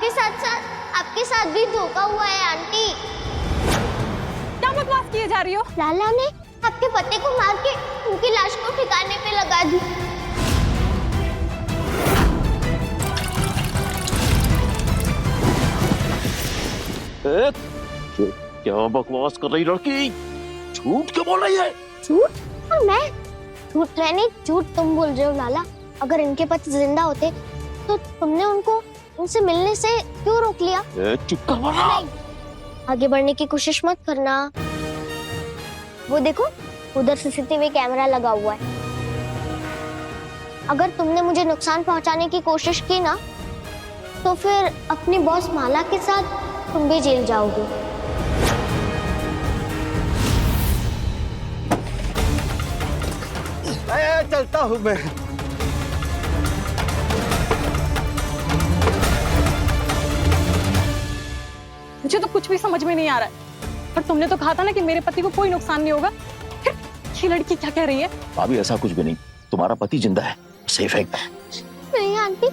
आपके साथ भी धोखा हुआ है आंटी। क्या बकवास किए जा रही हो? लाला ने आपके पति को मार के उनकी लाश को ठिकाने पे लगा दी। क्या बकवास कर रही लड़की? झूठ क्यों बोल रही है? झूठ? और मैं झूठ तुम बोल रहे हो लाला। अगर इनके पति जिंदा होते तो तुमने उनसे मिलने से क्यों रोक लिया? चुप कर वरना। आगे बढ़ने की कोशिश मत करना। वो देखो उधर सीसीटीवी कैमरा लगा हुआ है। अगर तुमने मुझे नुकसान पहुंचाने की कोशिश की ना तो फिर अपनी बॉस माला के साथ तुम भी जेल जाओगे। चलता हूँ मैं। मुझे तो कुछ भी समझ में नहीं आ रहा है। पर तुमने तो कहा था ना कि मेरे पति को कोई नुकसान नहीं होगा। फिर ये लड़की क्या कह रही है? भाभी ऐसा कुछ भी नहीं, तुम्हारा पति जिंदा है, सेफ है। नहीं आंटी,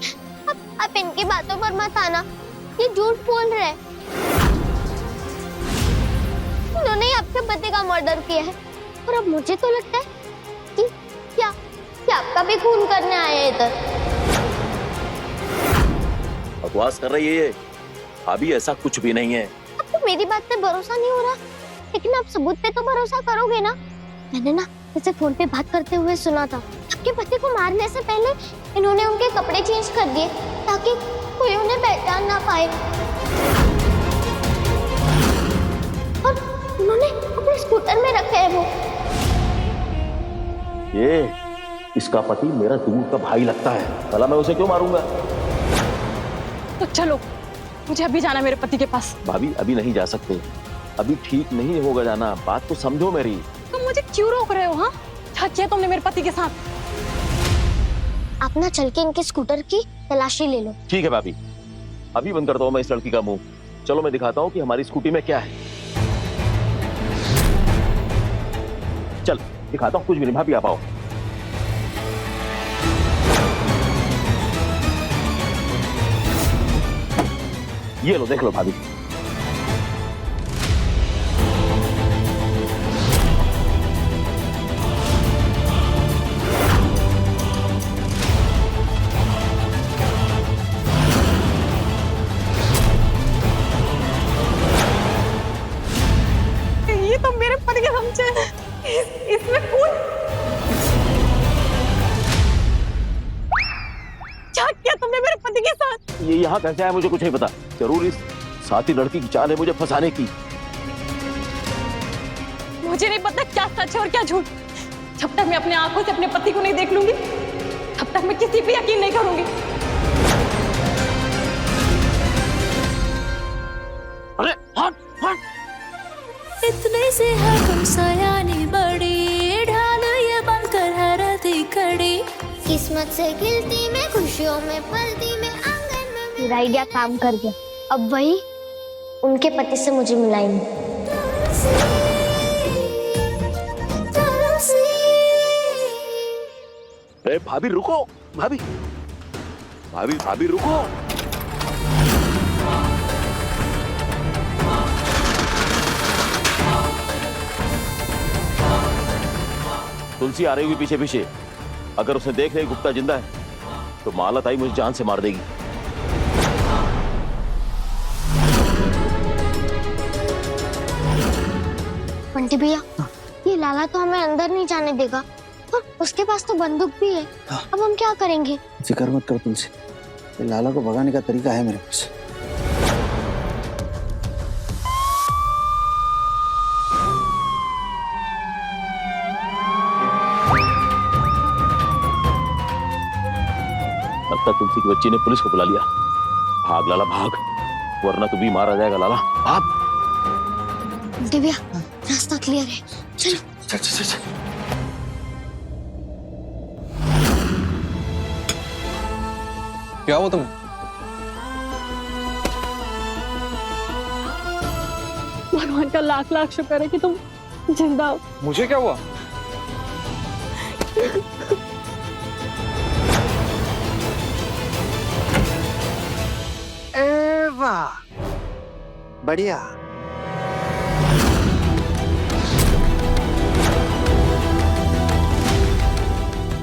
आप इनकी बातों पर मत आना। ये झूठ बोल रहे हैं। उन्होंने आपके पति का मर्डर किया है और अब मुझे तो लगता है कि क्या आपका भी खून करने आए हैं इधर। बकवास कर रही है ये। भाभी ऐसा कुछ भी नहीं है। आपको मेरी बात पे भरोसा नहीं हो रहा, लेकिन आप सबूत पे तो भरोसा करोगे ना? मैंने ना इसे फोन पे बात करते हुए सुना था। आपके पति को मारने से पहले इन्होंने उनके कपड़े चेंज कर दिए ताकि कोई उन्हें पहचान ना पाए। और उन्होंने अपने स्कूटर में रखे हैं वो। ये इसका पति मेरा दूर का भाई लगता है। भला मैं उसे क्यों मारूंगा? तो चलो, मुझे अभी जाना मेरे पति के पास। भाभी अभी नहीं जा सकते, अभी ठीक नहीं होगा जाना। बात तो समझो मेरी। तुम मुझे क्यों रोक रहे हो? हाँ, क्या किया तुमने मेरे पति के साथ? आप ना चल के इनके स्कूटर की तलाशी ले लो। ठीक है भाभी, अभी बंद करता हूँ मैं इस लड़की का मुंह। चलो मैं दिखाता हूँ कि हमारी स्कूटी में क्या है। चल दिखाता हूँ, कुछ भी नहीं। भाभी आप आओ। ये लो, देख लो भाभी। ये तो मेरे पति के समझे इसमें खून। क्या किया तुमने मेरे पति के साथ? ये यहाँ कैसे आया मुझे कुछ नहीं पता। जरूर इस साथी लड़की की चाल है मुझे फंसाने की। मुझे नहीं पता क्या सच है और क्या झूठ। जब तक मैं अपने आंखों से अपने पति को नहीं देख लूंगी तब तक मैं किसी पे यकीन नहीं करूंगी। अरे हट हट। इतने से हकम सयानी बड़ी ढाल ये बनकर हरती खड़ी। किस्मत से खिलती में खुशियों में पलती में आंगन में। मेरा आइडिया काम कर गया। अब वही उनके पति से मुझे मिलाएंगे। अरे भाभी रुको, भाभी भाभी भाभी रुको। तुलसी आ रही हुई पीछे पीछे। अगर उसने देख लिया गुप्ता जिंदा है तो माला ताई मुझे जान से मार देगी। बंटी भैया, ये लाला तो हमें अंदर नहीं जाने देगा और उसके पास तो बंदूक भी है। अब हम क्या करेंगे? फिक्र मत कर तुलसी, ये लाला को भगाने का तरीका है मेरे पास। लगता तुलसी की बच्ची ने पुलिस को बुला लिया। भाग लाला भाग, वरना तू भी मारा जाएगा। लाला भाग। बंटी भैया, रास्ता क्लियर है, चलो। चल चल चल। क्या हुआ तुम्हें? भगवान का लाख लाख शुक्र है कि तुम जिंदा हो। मुझे क्या हुआ? वाह, बढ़िया।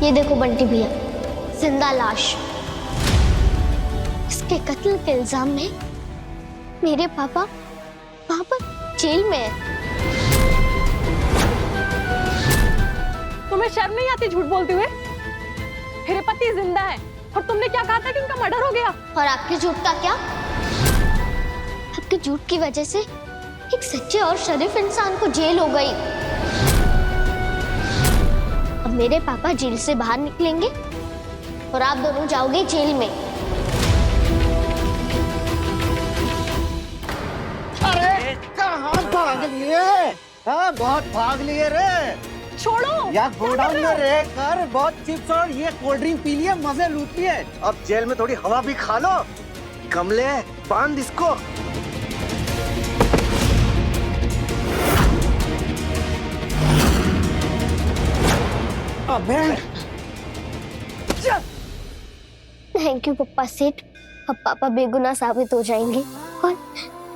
ये देखो बंटी भैया, जिंदा लाश। इसके कत्ल के इल्जाम में मेरे पापा वहां पर जेल में है। तुम्हें शर्म नहीं आती झूठ बोलते हुए? मेरे पति जिंदा है और तुमने क्या कहा था कि उनका मर्डर हो गया? और आपके झूठ का क्या? आपके झूठ की वजह से एक सच्चे और शरीफ इंसान को जेल हो गई। अब मेरे पापा जेल से बाहर निकलेंगे और आप दोनों जाओगे जेल में। अरे कहाँ भाग लिए? हाँ, बहुत भाग लिए रे। छोड़ो यार गोडाउन में रह कर बहुत चिप्स और ये कोल्ड ड्रिंक पी लिए, मजे लूट लिए। अब जेल में थोड़ी हवा भी खा लो। कमले, बांध इसको। अबे थैंक यू पप्पा सेठ। अब पापा बेगुनाह साबित हो जाएंगे और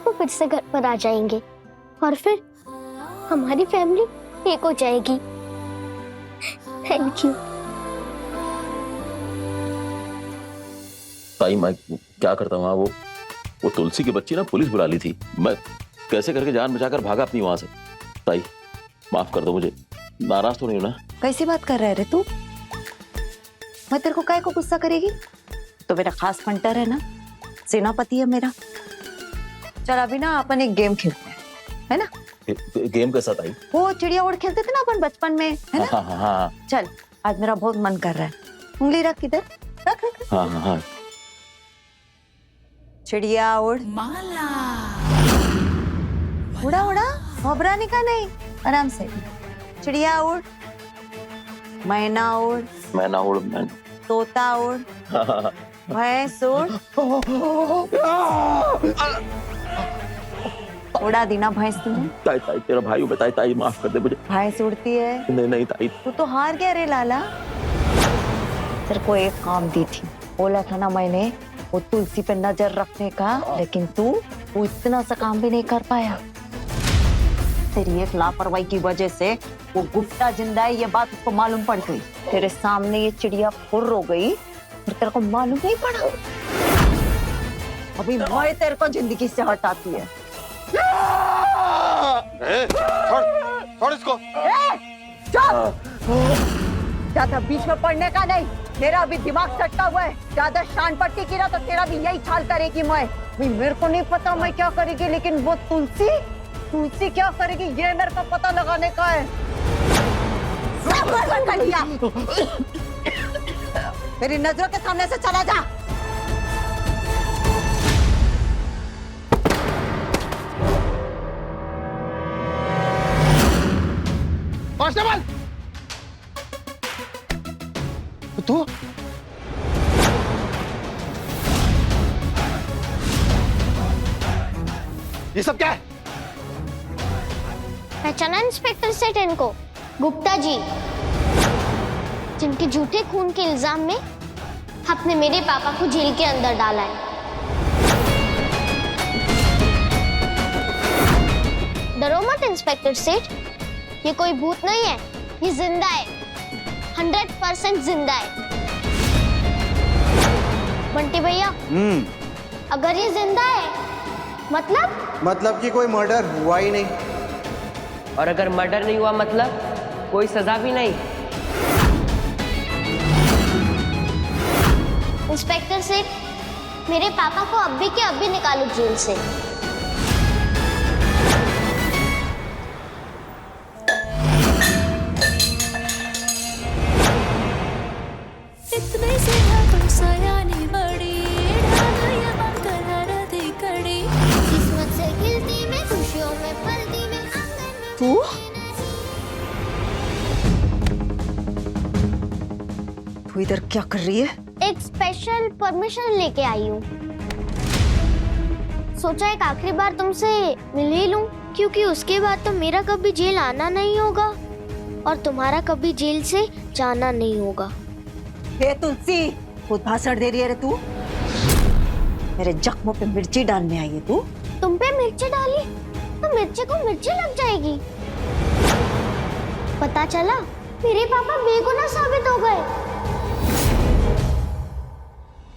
वो फिर से घर पर आ जाएंगे और फिर हमारी फैमिली एक हो जाएगी। Thank you. ताई मैं क्या करता हूँ? वो तुलसी की बच्ची ना पुलिस बुला ली थी। मैं कैसे करके जान बचाकर भागा अपनी वहां से। ताई माफ कर दो मुझे, नाराज तो नहीं हो ना? कैसी बात कर रहे रे तू? मैं तेरे को काय को गुस्सा करेगी? तो मेरा खास फंटर है ना, सेनापति है मेरा। चल अभी ना अपन एक गेम खेलते हैं, है ना? गेम कैसा ताई? वो चिड़िया उड़ खेलते थे ना अपन बचपन में, है ना? हाँ। चल आज मेरा बहुत मन कर रहा है। उंगली रख इधर, रख रख। हाँ। चिड़िया उड़, उड़ा उड़ा, घबराने का नहीं, आराम से। चिड़िया उड़, मैना उड़, मैना उड़, मैना। तोता उड़, भैंस उड़। उड़ा दी ना भैंस तूने? ताई तेरा भाई बताई, ताई माफ कर दे मुझे। भैंस उड़ती है? नहीं ताई। तू तो हार गया रे लाला। तेरे को एक काम दी थी, बोला था ना मैंने वो तुलसी पे नजर रखने का, लेकिन तू वो इतना सा काम भी नहीं कर पाया। तेरी एक लापरवाही की वजह से वो गुप्ता जिंदा है ये बात उसको मालूम पड़ गई। तेरे सामने ये चिड़िया फुर्र हो गई और तेरे को मालूम नहीं पड़ा। अभी मैं तेरे को जिंदगी से हटाती है। छोड़ इसको। ज्यादा बीच में पड़ने का नहीं, मेरा अभी दिमाग सट्टा हुआ है। ज्यादा शान पट्टी की ना तो तेरा भी यही चाल करेगी। मैं मेरे को नहीं पता मैं क्या करेगी, लेकिन वो तुलसी क्या करेगी ये मेरे को पता लगाने का है। मेरी नजरों के सामने से चला जा। कांस्टेबल, तू ये सब क्या है? पहचाना इंस्पेक्टर सेठ इनको? गुप्ता जी, जिनके झूठे खून के इल्जाम में आपने मेरे पापा को जेल के अंदर डाला है। डरो मत इंस्पेक्टर सेठ, ये कोई भूत नहीं है, ये जिंदा है, 100% जिंदा है। बंटी भैया, अगर ये जिंदा है मतलब कि कोई मर्डर हुआ ही नहीं। और अगर मर्डर नहीं हुआ मतलब कोई सजा भी नहीं। इंस्पेक्टर सेठ, मेरे पापा को अभी के अभी निकालो जेल से। इतने से हम सयानी बड़ी ढाल ये बनकर हरदी कड़ी। किस्मत से खिलती मैं खुशियों में पलती मैं आंगन में। तू इधर क्या कर रही है? एक स्पेशल परमिशन लेके आई हूँ। सोचा एक आखिरी बार तुमसे मिल ही लूं, क्योंकि उसके बाद तो मेरा कभी जेल आना नहीं होगा और तुम्हारा कभी जेल से जाना नहीं होगा। हे तुलसी, खुद भाषण दे रही है रे तू। मेरे जख्मों पे मिर्ची डालने आई है तू? तुम पे मिर्ची डाली तो मिर्ची को मिर्ची लग जाएगी। पता चला मेरे पापा बेगुनाह साबित हो गए।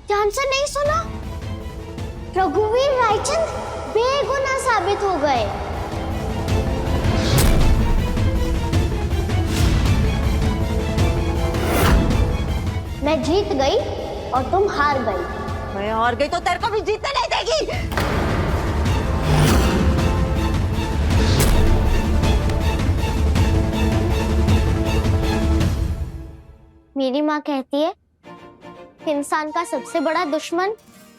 ध्यान से नहीं सुना? रघुवीर रायचंद बेगुनाह साबित हो गए। मैं जीत गई और तुम हार गई। मैं हार गई तो तेरे को भी जीतने नहीं देगी। मेरी माँ कहती है कि इंसान का सबसे बड़ा दुश्मन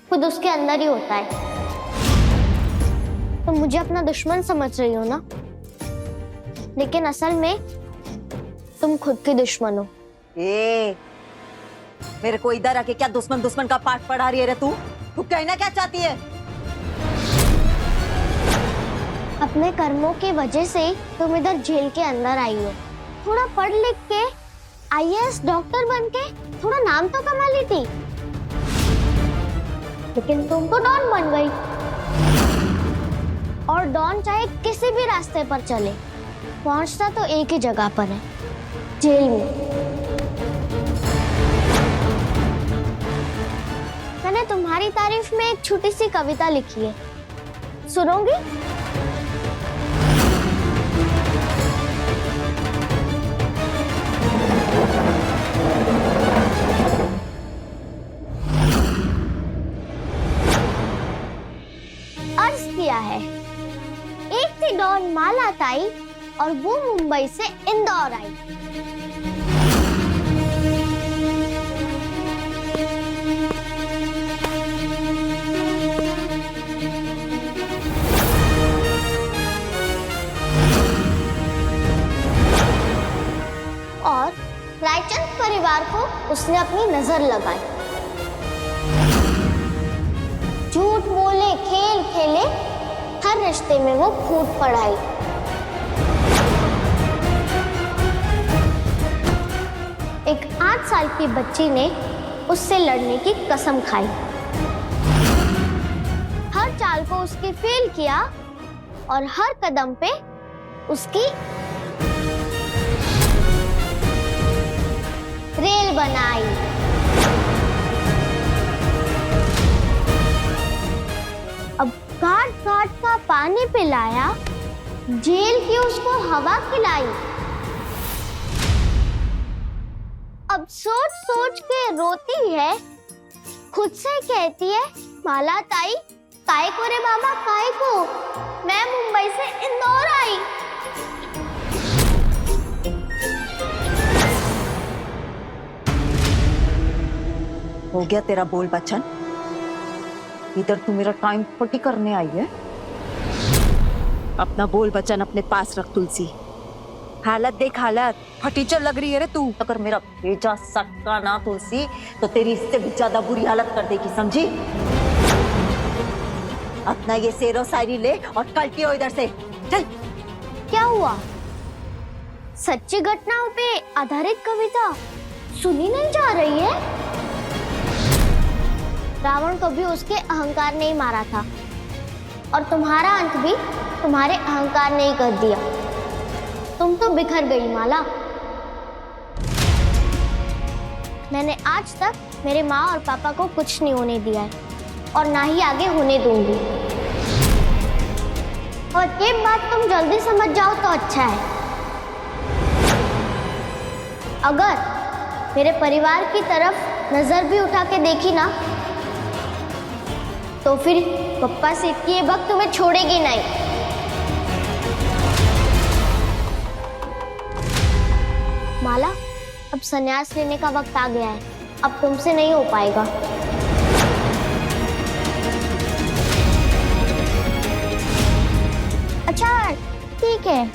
खुद उसके अंदर ही होता है। तुम मुझे अपना दुश्मन समझ रही हो ना, लेकिन असल में तुम खुद के दुश्मन हो। मेरे को इधर आके क्या दुश्मन दुश्मन का पाठ पढ़ा रही है रे तू? तू कहना क्या चाहती है? अपने कर्मों की वजह से तुम इधर जेल के अंदर आई हो। थोड़ा पढ़ लिख के IAS डॉक्टर बन के थोड़ा नाम तो कमा ली थी, लेकिन तुम तो डॉन बन गई। और डॉन चाहे किसी भी रास्ते पर चले, पहुंचता तो एक ही जगह पर है, जेल में। मैंने तुम्हारी तारीफ में एक छोटी सी कविता लिखी है, सुनोगी? अर्ज किया है, एक थी डॉन माला ताई और वो मुंबई से इंदौर आई। और रायचंद परिवार को उसने अपनी नजर लगाई। झूठ बोले, खेल खेले, हर रिश्ते में वो फूट पड़ाई। एक 8 साल की बच्ची ने उससे लड़ने की कसम खाई। हर चाल को उसकी फेल किया और हर कदम पे उसकी रेल बनाई। अब घाट घाट का पानी पिलाया, जेल की उसको हवा खिलाई। अब सोच सोच के रोती है, खुद से कहती है, माला ताई काय को रे बाबा काय को, मैं मुंबई से इंदौर आई। हो गया तेरा बोल बच्चन? इधर तू मेरा टाइम पटी करने आई है? अपना बोल बच्चन अपने पास रख तुलसी। हालत देख हालत, फटीचर लग रही है रे तू। अगर मेरा भेजा सटका ना तुलसी तो तेरी इससे भी ज्यादा बुरी हालत कर देगी, समझी? अपना ये शेरो शायरी ले और कल्टियो इधर से, चल। क्या हुआ? सच्ची घटनाओं पे आधारित कविता सुनी नहीं जा रही है? रावण को भी उसके अहंकार ने ही मारा था और तुम्हारा अंत भी तुम्हारे अहंकार ने ही कर दिया। तुम तो बिखर गई माला। मैंने आज तक मेरे माँ और पापा को कुछ नहीं होने दिया है और ना ही आगे होने दूंगी। और ये बात तुम जल्दी समझ जाओ तो अच्छा है। अगर मेरे परिवार की तरफ नजर भी उठा के देखी ना तो फिर पप्पा से ये वक्त तुम्हें छोड़ेगी नहीं। माला, अब संन्यास लेने का वक्त आ गया है, अब तुमसे नहीं हो पाएगा। अच्छा ठीक है,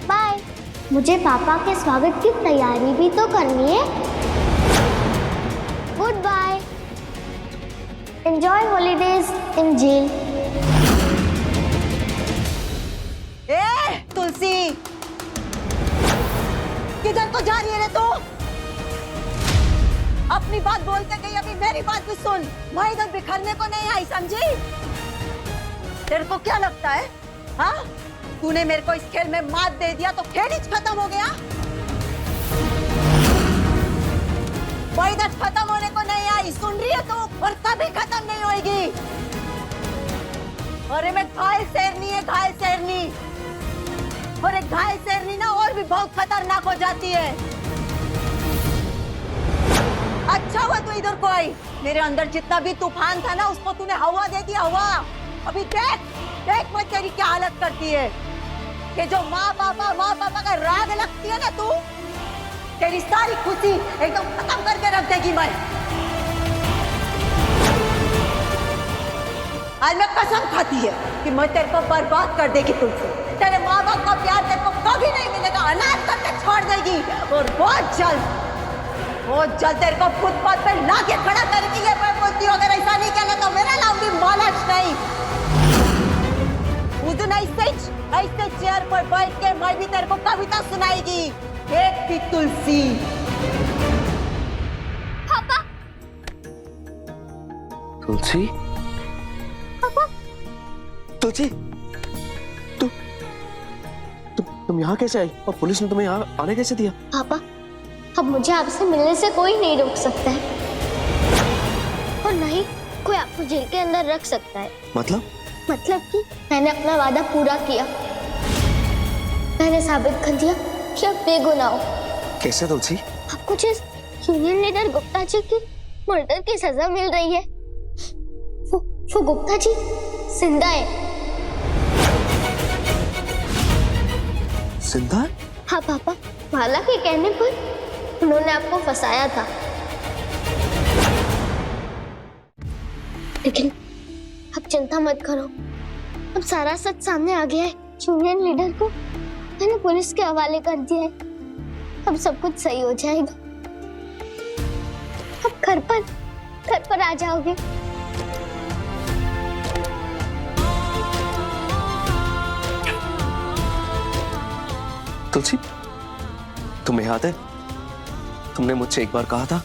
बाय। मुझे पापा के स्वागत की तैयारी भी तो करनी है। Good bye. Enjoy holidays in jail. ए तुलसी, किधर को जा रही है रे तू? अपनी बात बोल के गई, अभी मेरी बात भी सुन। मैं इधर बिखरने को नहीं आई, समझी? तेरे को क्या लगता है, हाँ? तूने मेरे को इस खेल में मात दे दिया तो खेल ही खत्म हो गया? वो इधर खत्म होने को नहीं आई, सुन रही है तू? और कभी खत्म नहीं होगी। अरे मैं घायल शेरनी है, घायल शेरनी। और एक घायल शेरनी ना और भी बहुत खतरनाक हो जाती है। अच्छा हुआ तू इधर को आई। मेरे अंदर जितना भी तूफान था ना, उसको तूने हवा दे दिया, हवा। अभी देख देख मैं तेरी क्या हालत करती है। कि जो माँ पापा का राग लगती है ना तू, तेरी सारी खुशी एकदम खत्म करके रख देगी मैं। आज मैं कसम खाती है कि मैं तेरे को बर्बाद कर देगी तुझसे। तेरे माँ बाप का प्यार तेरे को कभी नहीं मिलेगा, अनाथ करके छोड़ देगी। और बहुत जल्द तेरे को फुटपाथ पे लाके खड़ा करेगी। ये मैं बोलती हूँ, अगर ऐसा नहीं किया तो मेरा नाम भी मालाच नहीं। उस दिन ऐसे चेयर पर बैठ के मैं भी तेरे को कविता सुनाएगी। एक थी तुलसी। पापा, तुलसी? पापा, तुलसी, तुम यहाँ कैसे आई? और पुलिस ने तुम्हें यहाँ आने कैसे दिया? पापा, अब मुझे आपसे मिलने से कोई नहीं रोक सकता है, और नहीं कोई आपको जेल के अंदर रख सकता है। मतलब कि मैंने अपना वादा पूरा किया। मैंने साबित कर दिया कि आप बेगुनाह हो। कैसे तुलसी? आपको जिस यूनियन लीडर गुप्ता जी की मर्डर की सजा मिल रही है, वो गुप्ता जी जिंदा है। जिंदा? हाँ पापा, माला के कहने पर उन्होंने आपको फंसाया था, लेकिन अब चिंता मत करो, अब सारा सच सामने आ गया है। यूनियन लीडर को मैंने पुलिस के हवाले कर दिया है। अब सब कुछ सही हो जाएगा। अब घर पर आ जाओगे। तुलसी, तुम्हें याद है तुमने मुझसे एक बार कहा था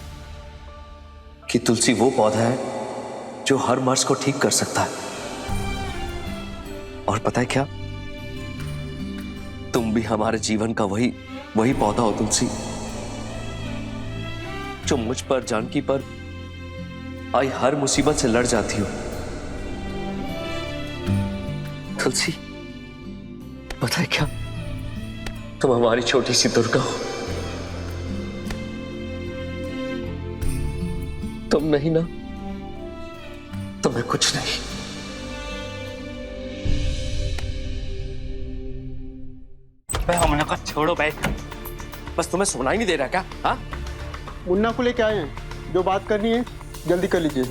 कि तुलसी वो पौधा है जो हर मर्ज को ठीक कर सकता है। और पता है क्या, तुम भी हमारे जीवन का वही पौधा हो तुलसी, जो मुझ पर, जानकी पर आई हर मुसीबत से लड़ जाती हो। तुलसी, पता है क्या, तुम हमारी छोटी सी दुर्गा हो। तुम नहीं ना, तो मैं कुछ नहीं। हमने कहा छोड़ो भाई, बस तुम्हें सुना ही नहीं दे रहा क्या? हाँ, मुन्ना को लेके आए हैं, जो बात करनी है जल्दी कर लीजिए।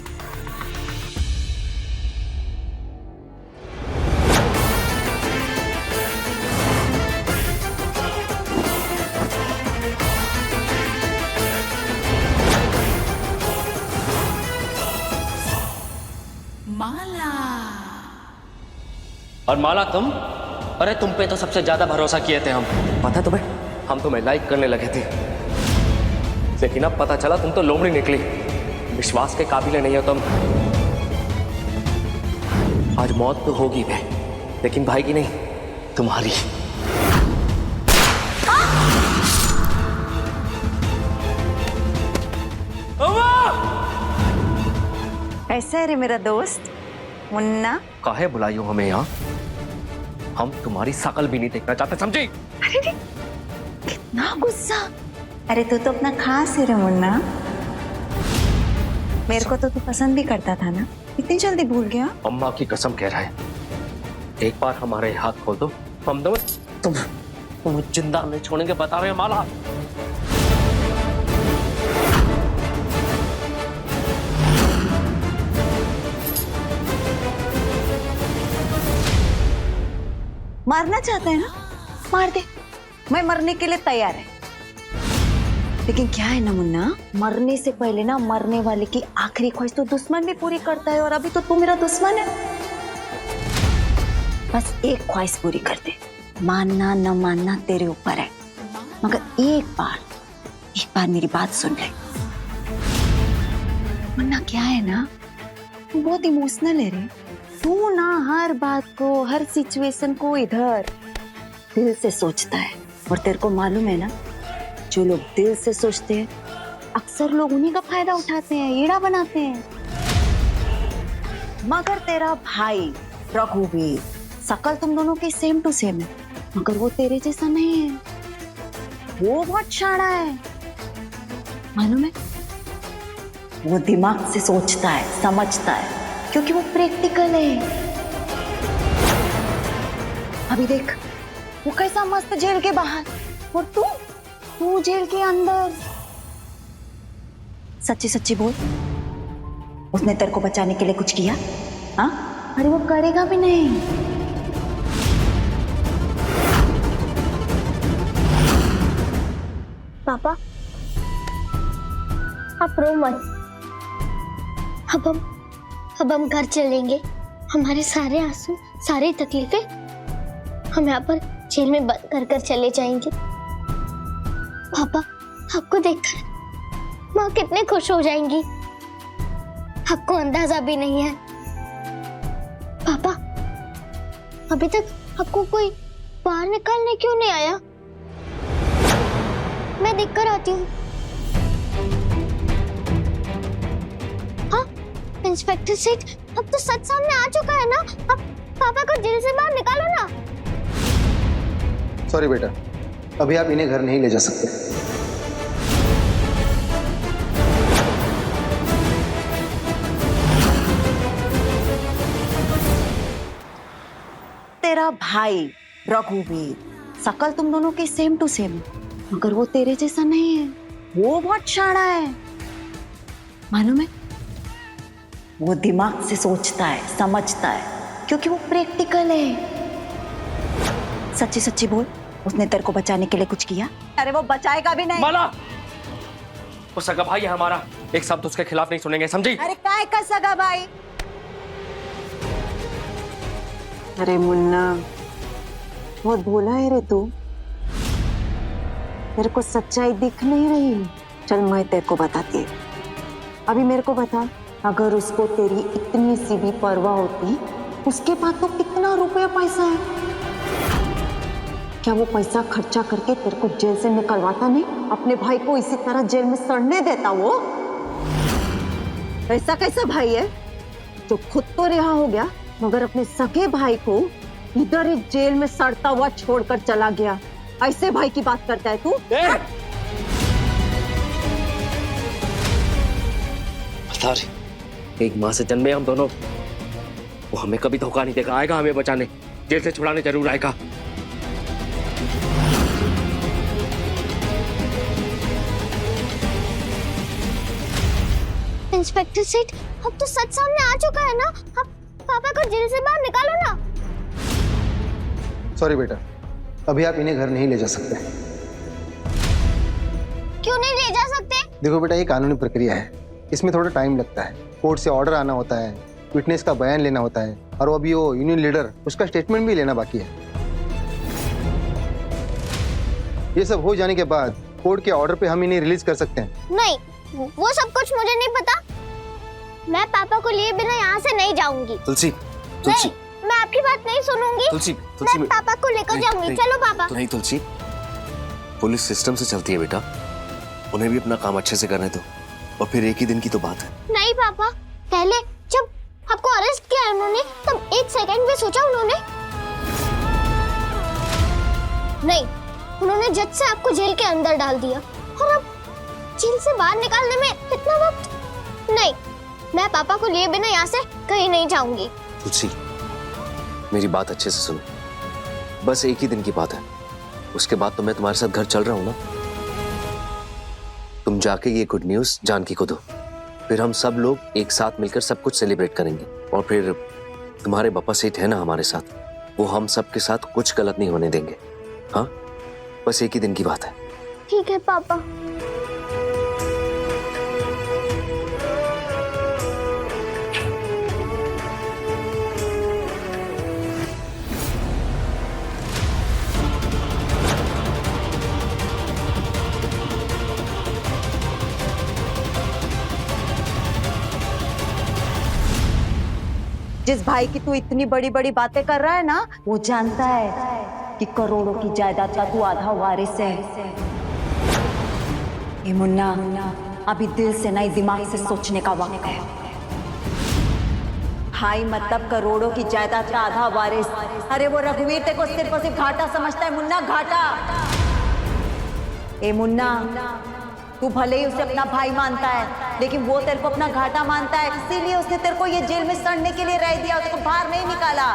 और माला तुम? अरे तुम पे तो सबसे ज्यादा भरोसा किए थे हम। पता तुम्हें, हम तुम्हें लाइक करने लगे थे, लेकिन अब पता चला तुम तो लोमड़ी निकली। विश्वास के काबिल नहीं हो तुम। आज मौत तो होगी बे, लेकिन भाई की नहीं, तुम्हारी। कैसा है रे मेरा दोस्त मुन्ना? काहे बुलाई हो हमें यहाँ? हम तुम्हारी शकल भी नहीं देखना चाहते, समझी? अरे कितना गुस्सा! अरे तू तो अपना खास है रे मुन्ना। मेरे को तो तू पसंद भी करता था ना, इतनी जल्दी भूल गया? अम्मा की कसम कह रहा है, एक बार हमारे हाथ खोल दो, हम दो तुम जिंदा नहीं छोड़ेंगे, बता रहे माला। मारना चाहता है ना, मार दे, मैं मरने के लिए तैयार है। लेकिन क्या है ना मुन्ना, मरने से पहले ना मरने वाले की आखिरी ख्वाहिश तो दुश्मन भी पूरी करता है, और अभी तो तू मेरा दुश्मन है। बस एक ख्वाहिश पूरी कर दे, मानना न मानना तेरे ऊपर है, मगर एक बार मेरी बात सुन ले। क्या है ना, तू बहुत इमोशनल है रे। तू ना हर बात को, हर सिचुएशन को इधर दिल से सोचता है। और तेरे को मालूम है ना, जो लोग दिल से सोचते हैं अक्सर लोग उन्हीं का फायदा उठाते हैं, ईड़ा बनाते हैं। मगर तेरा भाई रघुवीर, शकल तुम दोनों की सेम टू सेम है, मगर वो तेरे जैसा नहीं है। वो बहुत शाना है, मालूम है? वो दिमाग से सोचता है, समझता है, क्योंकि वो प्रैक्टिकल है। अभी देख, वो कैसा मस्त जेल के बाहर, और तू जेल के अंदर। सच्ची सच्ची बोल, उसने तेरे को बचाने के लिए कुछ किया? हाँ? अरे वो करेगा भी नहीं। पापा, आप रो मत। अब हम घर चलेंगे। हमारे सारे आंसू, सारी तकलीफें हम यहाँ पर जेल में बंद कर कर चले जाएंगे। पापा, आपको देखकर माँ कितने खुश हो जाएंगी, आपको अंदाजा भी नहीं है। पापा, अभी तक आपको कोई बाहर निकालने क्यों नहीं आया? मैं देख कर आती हूँ। हाँ, इंस्पेक्टर सेठ, अब तो सच सामने आ चुका है ना। अब पापा को जेल से बाहर निकालो ना। सॉरी बेटा, अभी आप इन्हें घर नहीं ले जा सकते। तेरा भाई रघुवीर, शकल तुम दोनों की सेम टू सेम है, मगर वो तेरे जैसा नहीं है। वो बहुत शाना है, मालूम है? वो दिमाग से सोचता है, समझता है, क्योंकि वो प्रैक्टिकल है। सच्ची सच्ची बोल, उसने तेरे को बचाने के लिए कुछ किया? अरे वो बचाएगा भी नहीं। माला, वो सगा भाई है हमारा, एक शब्द उसके खिलाफ नहीं सुनेंगे, समझी? अरे काय का सगा भाई? अरे मुन्ना, बहुत भोला है रे तू। तेरे को सच्चाई दिख नहीं रही? चल मैं तेरे को बताती हूँ। अभी मेरे को बता, अगर उसको तेरी इतनी सी भी परवाह होती, उसके पास तो कितना रुपया पैसा है, क्या वो पैसा खर्चा करके तेरे को जेल से निकलवाता नहीं? अपने भाई को इसी तरह जेल में सड़ने देता वो? ऐसा कैसा भाई है जो खुद तो रिहा हो गया, मगर अपने सगे भाई को इधर ही जेल में सड़ता हुआ छोड़कर चला गया? ऐसे भाई की बात करता है तू? बता रही, एक माँ से जन्मे हम दोनों, वो हमें कभी धोखा नहीं देगा, आएगा हमें बचाने, जेल से छुड़ाने जरूर आएगा। इंस्पेक्टर सेठ, अब तो सच सामने आ चुका है ना। अब पापा को जेल से बाहर निकालो ना। सॉरी बेटा, अभी आप इन्हें घर नहीं ले जा सकते। क्यों नहीं ले जा सकते? देखो बेटा, ये कानूनी प्रक्रिया है, इसमें थोड़ा टाइम लगता है। कोर्ट से ऑर्डर आना होता है, विटनेस का बयान लेना होता है, और अभी वो यूनियन लीडर, उसका स्टेटमेंट भी लेना बाकी है। ये सब हो जाने के बाद कोर्ट के ऑर्डर पे हम इन्हें रिलीज कर सकते हैं। नहीं, वो सब कुछ मुझे नहीं पता। मैं पापा को लिए बिना यहाँ से नहीं जाऊंगी। तुलसी, तुलसी, मैं आपकी बात नहीं सुनूंगी। तुलसी, तुलसी, मैं पापा को लेकर जाऊंगी। चलो पापा। नहीं तुलसी, पुलिस सिस्टम से चलती है बेटा, उन्हें भी अपना काम अच्छे से करने दो, और फिर एक ही दिन की तो बात है। नहीं पापा, पहले जब आपको अरेस्ट किया उन्होंने, तब एक सेकंड भी सोचा उन्होंने? नहीं, उन्होंने जज से आपको जेल के अंदर डाल दिया, और अब जेल से बाहर निकालने में इतना वक्त? नहीं, मैं पापा को लिए बिना यहाँ से कहीं नहीं जाऊंगी। तुलसी, मेरी बात अच्छे से सुनो, बस एक ही दिन की बात है, उसके बाद तो मैं तुम्हारे साथ घर चल रहा हूँ ना। तुम जाके ये गुड न्यूज जानकी को दो, फिर हम सब लोग एक साथ मिलकर सब कुछ सेलिब्रेट करेंगे। और फिर तुम्हारे पापा सेठ है ना हमारे साथ, वो हम सब के साथ कुछ गलत नहीं होने देंगे। हाँ, बस एक ही दिन की बात है। ठीक है पापा। जिस भाई की तू इतनी बड़ी बड़ी बातें कर रहा है ना, वो जानता है कि करोड़ों की जायदाद का तू आधा वारिस है। ये मुन्ना, अभी दिल से नहीं दिमाग से सोचने का वक्त है। भाई मतलब करोड़ों की जायदाद का आधा वारिस। अरे वो रघुवीर तेरे को सिर्फ और सिर्फ घाटा समझता है मुन्ना, घाटा। ए मुन्ना, तू भले ही उसे अपना भाई मानता है, लेकिन वो तेरे को अपना घाटा मानता है, इसीलिए उसने तेरे को ये जेल में सड़ने के लिए रह दिया, तेरे को बाहर नहीं निकाला।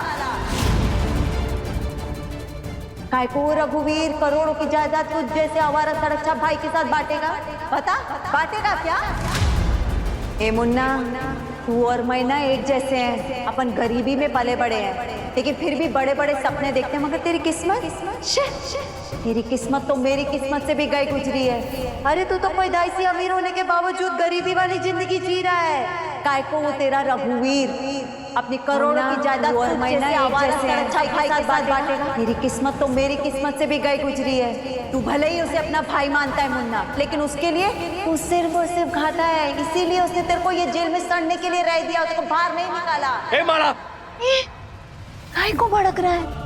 काय को रघुवीर करोड़ों की जायदाद तुझ जैसे आवारा सड़क भाई के साथ बांटेगा? बता, बांटेगा क्या? ए मुन्ना, तू और मैं ना एक जैसे हैं, अपन गरीबी में पले बड़े हैं, लेकिन फिर भी बड़े बड़े सपने देखते हैं। मगर तेरी किस्मत, तेरी किस्मत तो मेरी किस्मत से भी गई गुजरी है। अरे तू तो पैदाइशी अमीर होने के बावजूद गरीबी वाली जिंदगी जी रहा है। काय को वो तेरा रघुवीर अपनी करोड़ों की जायदाद और महीना बांटेगा। मेरी किस्मत तो मेरी किस्मत से भी गई गुजरी है। तू भले ही उसे अपना भाई मानता है मुन्ना, लेकिन उसके लिए तू सिर्फ और सिर्फ घाटा है, इसीलिए उसने तेरे को ये जेल में सड़ने के लिए रह दिया, उसको बाहर नहीं निकाला। ए मारा, काय को भड़क रहा है?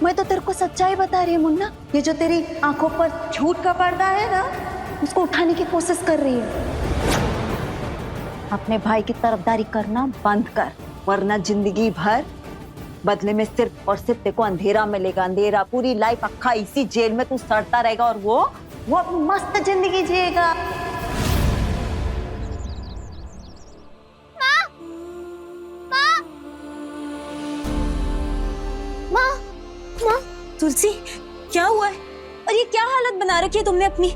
मैं तो तेरे को सच्चाई बता रही हूँ मुन्ना। ये जो तेरी आंखों पर झूठ का पर्दा है ना, उसको उठाने की कोशिश कर रही है। अपने भाई की तरफदारी करना बंद कर, वरना जिंदगी भर बदले में सिर्फ और सिर्फ तेरे को अंधेरा मिलेगा। अंधेरा, पूरी लाइफ अक्खा इसी जेल में तू सड़ता रहेगा, और वो अपनी मस्त जिंदगी जिएगा। तुलसी, क्या हुआ है? और ये क्या हालत बना रखी है तुमने अपनी?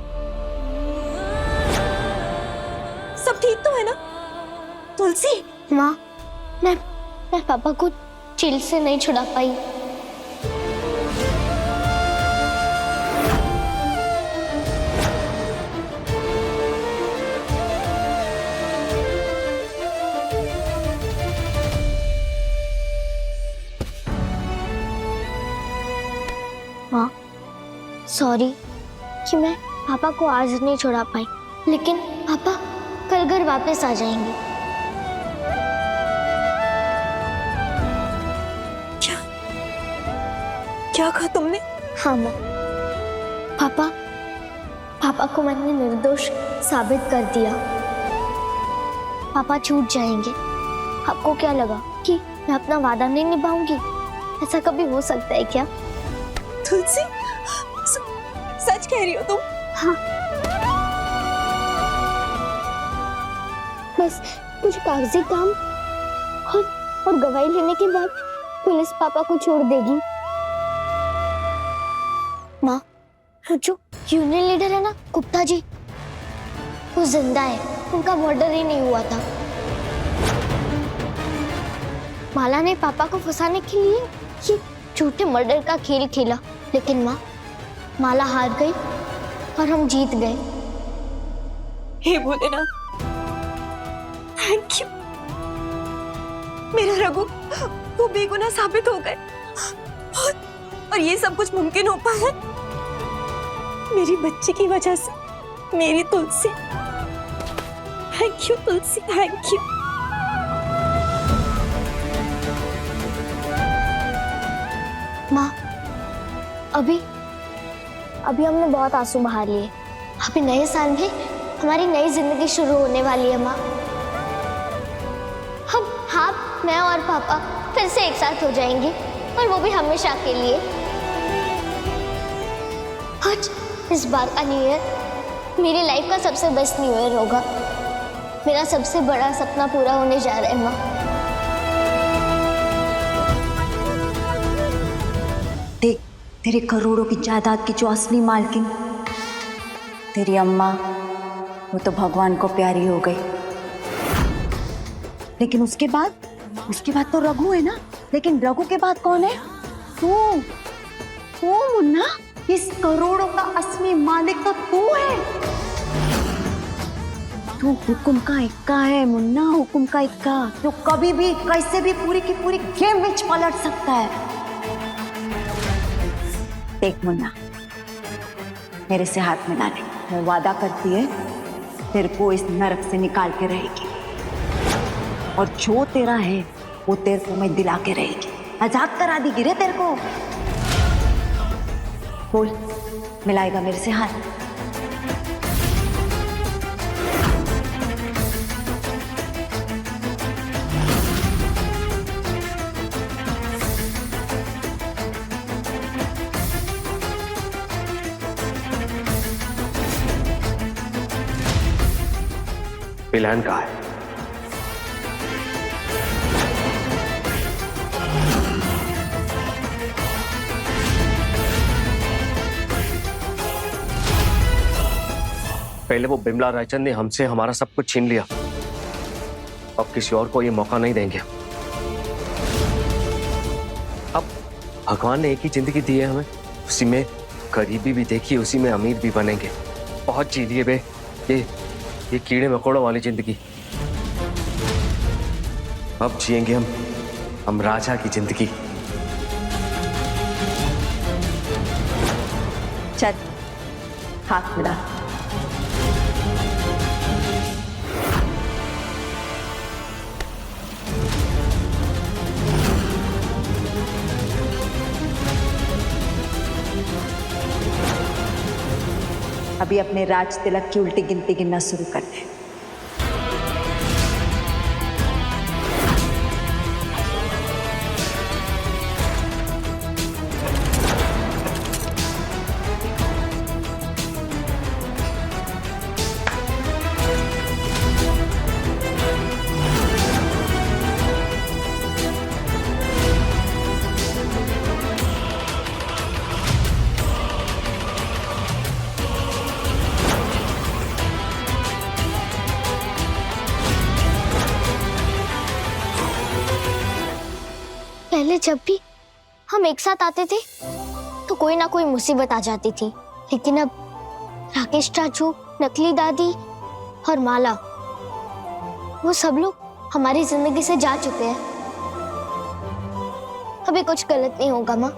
सब ठीक तो है ना तुलसी? माँ, मैं पापा को जेल से नहीं छुड़ा पाई। माँ, सॉरी कि मैं पापा को आज नहीं छुड़ा पाई, लेकिन पापा कल घर वापस आ जाएंगे। क्या कहा तुमने? हाँ माँ, पापा को मैंने निर्दोष साबित कर दिया। पापा छूट जाएंगे। आपको क्या लगा कि मैं अपना वादा नहीं निभाऊंगी? ऐसा कभी हो सकता है क्या? तुलसी, सच कह रही हो तुम? हाँ, बस कुछ कागजी काम और गवाही लेने के बाद पुलिस पापा को छोड़ देगी। माँ, वो जो यूनियन लीडर है ना, गुप्ता जी, वो जिंदा है। उनका मर्डर ही नहीं हुआ था। माला ने पापा को फंसाने के लिए ये झूठे मर्डर का खेल खेला, लेकिन माँ, माला हार गई और हम जीत गए। हे भोलेनाथ, थैंक यू। मेरा रघु वो बेगुनाह साबित हो गए, और ये सब कुछ मुमकिन हो पाया मेरी बच्ची की वजह से, मेरी Tulsi. Thank you Tulsi, thank you. माँ, अभी हमने बहुत आंसू बहा लिए। अभी नए साल में हमारी नई जिंदगी शुरू होने वाली है माँ। मैं और पापा फिर से एक साथ हो जाएंगे, और वो भी हमेशा के लिए। आज इस बार का न्यू ईयर मेरी लाइफ का सबसे बेस्ट न्यू ईयर होगा। मेरा सबसे बड़ा सपना पूरा होने जा रहा है माँ। देख, तेरे करोड़ों की जायदाद की जो असली मालकिन, तेरी अम्मा, वो तो भगवान को प्यारी हो गई। लेकिन उसके बाद तो रघु है ना। लेकिन रघु के बाद कौन है? तू मुन्ना, इस करोड़ों का असली मालिक तो तू है। तू हुक्म का इक्का है मुन्ना, हुक्म का इक्का, जो कभी भी कैसे भी पूरी की पूरी गेम में पलट सकता है। देख मुन्ना, मेरे से हाथ मिला ले। मैं वादा करती है तेरे को इस नरक से निकाल के रहेगी। और जो तेरा है वो तेरे को मैं दिला के रहेगी। आजाद करा दी गिरे तेरे को। बोल, मिलाएगा मेरे से हाथ? पिलान कहाँ है? पहले वो बिमला रायचंद ने हमसे हमारा सब कुछ छीन लिया, अब किसी और को ये मौका नहीं देंगे। अब भगवान ने एक ही जिंदगी दी है हमें, उसी में गरीबी भी देखी, उसी में अमीर भी बनेंगे। बहुत जी लिए बे ये कीड़े मकोड़ों वाली जिंदगी। अब जिएंगे हम राजा की जिंदगी। चल, हाथ मिला। अभी अपने राज तिलक की उल्टी गिनती गिनना शुरू कर दे। पहले जब भी हम एक साथ आते थे तो कोई ना कोई मुसीबत आ जाती थी, लेकिन अब राकेश चाचू, नकली दादी और माला, वो सब लोग हमारी जिंदगी से जा चुके हैं। अभी कुछ गलत नहीं होगा माँ।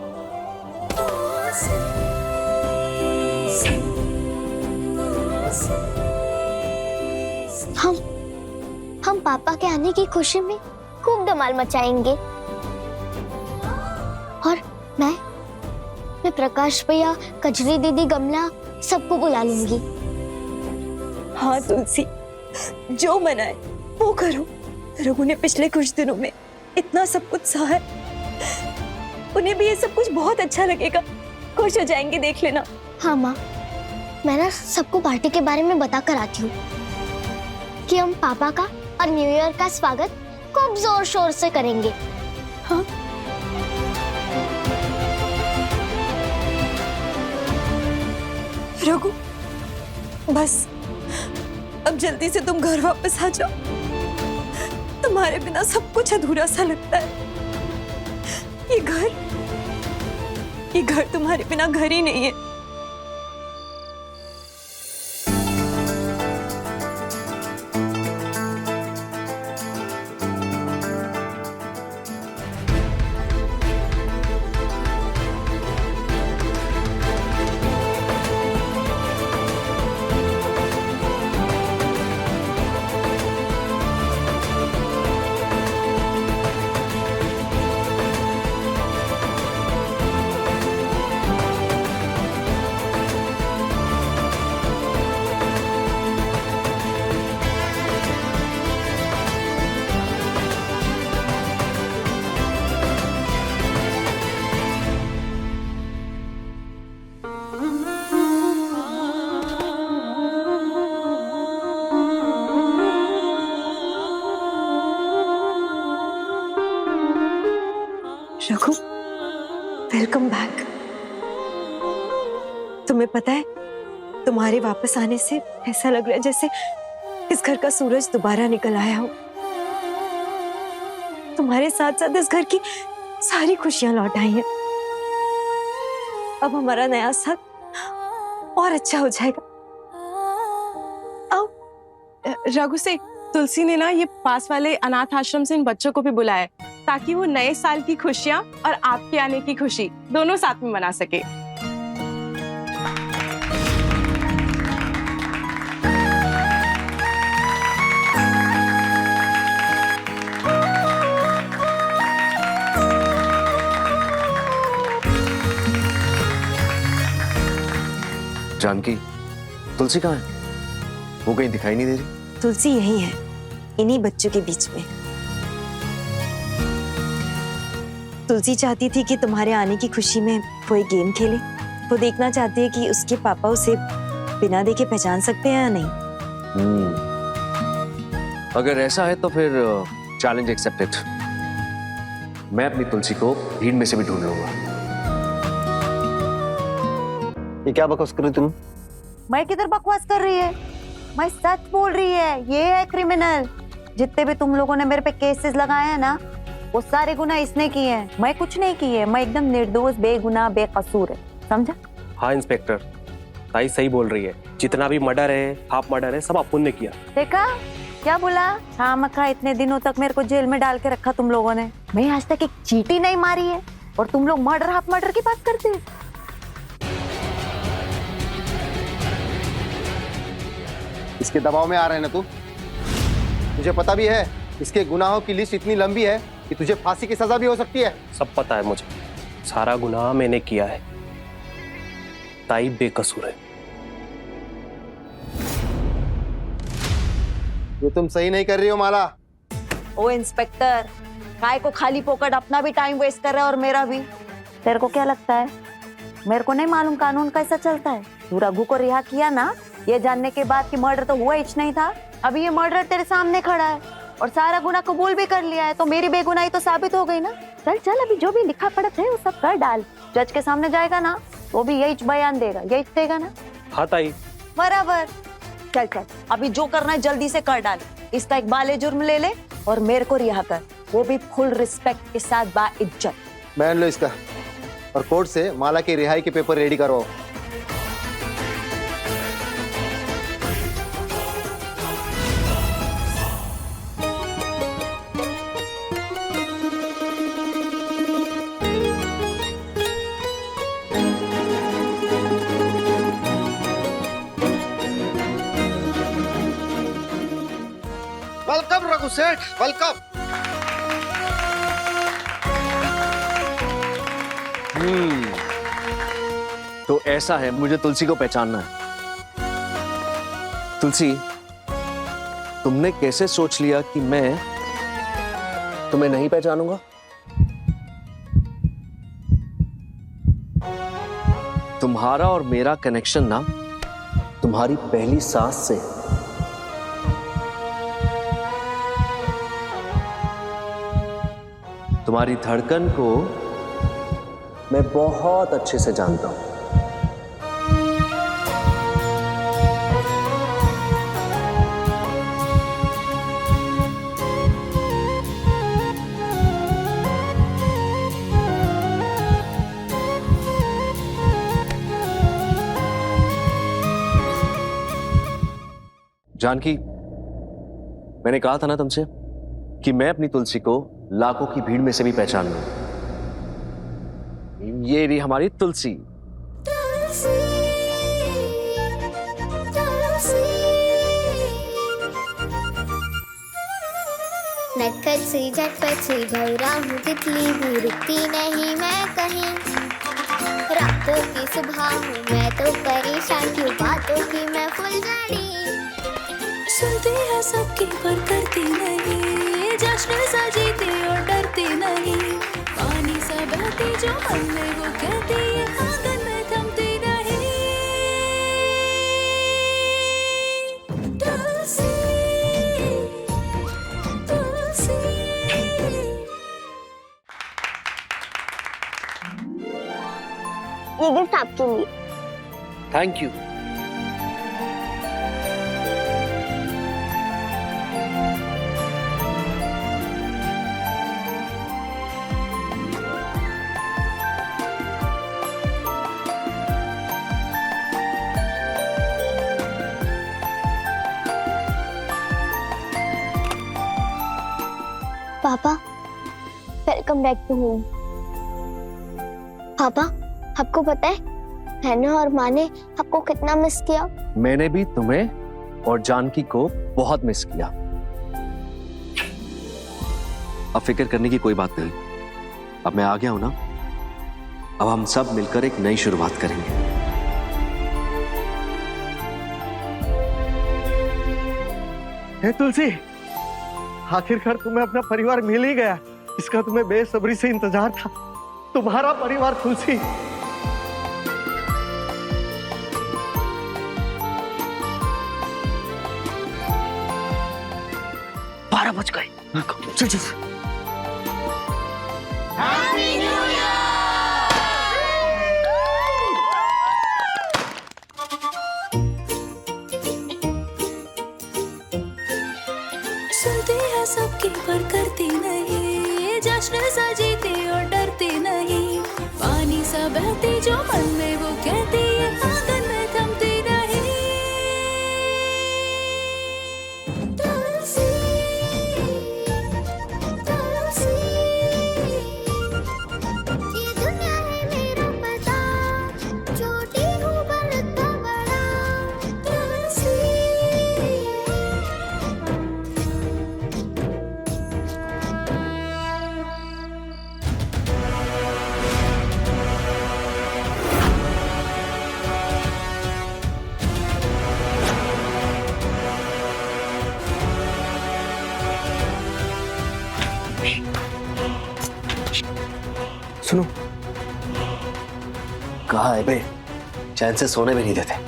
हम पापा के आने की खुशी में खूब धमाल मचाएंगे। और मैं प्रकाश भैया, कजरी दीदी, गमला सबको बुला लूंगी। हाँ तुलसी, जो मना है वो करो। रघु ने पिछले कुछ दिनों में इतना सब कुछ सहा है, उन्हें भी ये सब कुछ बहुत अच्छा लगेगा। खुश हो जाएंगे, देख लेना। हाँ माँ, मैं ना सबको पार्टी के बारे में बता कर आती हूँ कि हम पापा का और न्यू ईयर का स्वागत खूब जोर शोर से करेंगे। हाँ, रघु, बस अब जल्दी से तुम घर वापस आ जाओ। तुम्हारे बिना सब कुछ अधूरा सा लगता है। ये घर तुम्हारे बिना घर ही नहीं है। Raghu, welcome back. तुम्हें पता है, तुम्हारे वापस आने से ऐसा लग रहा है जैसे इस घर का सूरज दोबारा निकल आया हो। तुम्हारे साथ साथ इस घर की सारी खुशियां लौट आई हैं। अब हमारा नया साल और अच्छा हो जाएगा। आओ। रघु से तुलसी ने ना ये पास वाले अनाथ आश्रम से इन बच्चों को भी बुलाया है, ताकि वो नए साल की खुशियां और आपके आने की खुशी दोनों साथ में मना सके। जानकी, तुलसी कहाँ है? वो कहीं दिखाई नहीं दे रही। तुलसी यही है, इन्हीं बच्चों के बीच में। तुलसी चाहती थी कि तुम्हारे आने की खुशी में वो एक गेम खेले। वो देखना चाहती है कि उसके पापा उसे बिना देखे पहचान सकते हैं या नहीं। अगर ऐसा है तो फिर चैलेंज एक्सेप्टेड। मैं अपनी तुलसी को भीड़ में से भी ढूंढ लूंगा। ये क्या बकवास कर रही तुम? मैं किधर बकवास कर रही है? मैं सच बोल रही है, ये है क्रिमिनल। जितने भी तुम लोगों ने मेरे पे केसेस लगाए हैं ना, वो सारे गुनाह इसने किए हैं। मैं कुछ नहीं किए, मैं एकदम निर्दोष, बेगुनाह, बेकसूर है, समझा? हाँ इंस्पेक्टर, ताई सही बोल रही है। जितना भी मर्डर है, हाफ मर्डर है, सब अपुन ने किया। देखा क्या बोला? हाँ मक्का, इतने दिनों तक मेरे को जेल में डाल के रखा तुम लोगों ने। मैं आज तक एक चींटी नहीं मारी है और तुम लोग मर्डर, हाफ मर्डर की बात करते हो। इसके दबाव में आ रहा है ना तू? तुझे पता भी है इसके गुनाहों की लिस्ट इतनी लंबी है कि तुझे फांसी की सजा भी हो सकती है। सब पता है मुझे, सारा गुनाह मैंने किया है। ताई बेकसूर है। ये तुम सही नहीं कर रही हो माला। ओ इंस्पेक्टर, काय को खाली पोकट अपना भी टाइम वेस्ट कर रहा है और मेरा भी। तेरे को क्या लगता है मेरे को नहीं मालूम कानून कैसा चलता है? तू रघु को रिहा किया ना, ये जानने के बाद कि मर्डर तो हुआ ही नहीं था। अभी ये मर्डर तेरे सामने खड़ा है और सारा गुनाह कबूल भी कर लिया है, तो मेरी बेगुनाही तो साबित हो गई ना। चल चल, अभी जो भी लिखा पढ़त है वो सब कर डाल। जज के सामने जाएगा ना, वो भी यही बयान देगा, यही देगा ना? हाँ ताई। बराबर। चल चल, अभी जो करना है जल्दी से कर डाल। इसका एक बाले जुर्म ले ले और मेरे को रिहा कर, वो भी फुल रिस्पेक्ट के साथ, बाइज्जत। बैन लो इसका और कोर्ट से माला की रिहाई के पेपर रेडी करवाओ। वेलकम रघु सेठ, वेलकम। तो ऐसा है, मुझे तुलसी को पहचानना है। तुलसी, तुमने कैसे सोच लिया कि मैं तुम्हें नहीं पहचानूंगा? तुम्हारा और मेरा कनेक्शन ना तुम्हारी पहली सांस से। तुम्हारी धड़कन को मैं बहुत अच्छे से जानता हूं। जानकी, मैंने कहा था ना तुमसे कि मैं अपनी तुलसी को लाखों की भीड़ में से भी पहचान लूं। ये रही हमारी तुलसी। नटखट सी झटपट सी भौरा हूँ तितली हूँ, रुकती नहीं मैं कहीं। रातों की सुबह हूँ मैं तो परेशान, क्यों बातों की मैं फुलझड़ी। सुनती है सबकी पर करती नहीं, जश्न सा जीती और डरती नहीं। पानी सा बहती जो मन में वो कहती है, आंगन में थमती नहीं। तुलसी, तुलसी। ये गिफ्ट आपके लिए। Thank you. पापा, वेलकम बैक टू होम। पापा, आपको पता है मैंने और माँ ने आपको कितना मिस किया। मैंने भी तुम्हें और जानकी को बहुत मिस किया। अब फिक्र करने की कोई बात नहीं, अब मैं आ गया हूं ना। अब हम सब मिलकर एक नई शुरुआत करेंगे। हे तुलसी, आखिरकार तुम्हें अपना परिवार मिल ही गया। इसका तुम्हें बेसब्री से इंतजार था। तुम्हारा परिवार तुलसी। 12 बज गए। चल चल। सुनती है सबकी पर करती नहीं, जश्न सजीती और डरती नहीं, पानी सा बहती जो मन में वो कहती है, आंगन में थमती नहीं। तुलसी, तुलसी, ये दुनिया है मेरा पता, छोटी हूँ बड़ा बड़ा। तुलसी, सुनो, कहा है बे, चैन से सोने भी नहीं देते।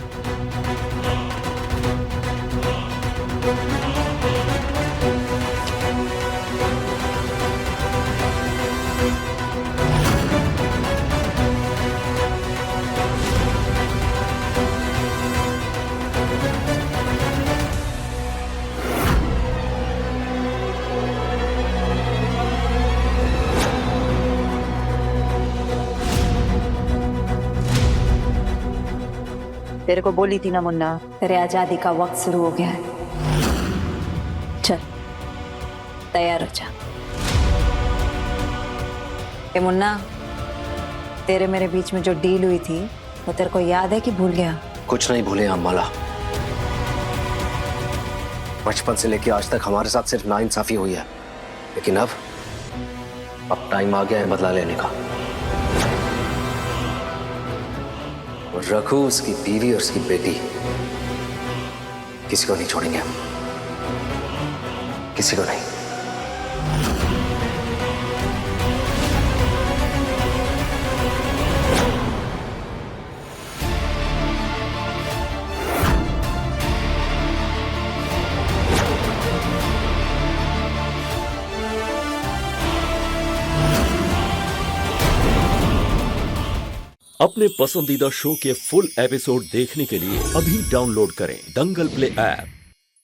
तेरे को बोली थी ना मुन्ना, तेरे आजादी का वक्त शुरू हो गया है। चल तैयार हो जा। ए मुन्ना, तेरे मेरे बीच में जो डील हुई थी वो तेरे को याद है कि भूल गया? कुछ नहीं भूले अम्माला। बचपन से लेके आज तक हमारे साथ सिर्फ नाइंसाफी हुई है, लेकिन अब टाइम आ गया है बदला लेने का। और रघु, उसकी बीवी और उसकी बेटी, किसी को नहीं छोड़ेंगे हम, किसी को नहीं। अपने पसंदीदा शो के फुल एपिसोड देखने के लिए अभी डाउनलोड करें दंगल प्ले ऐप।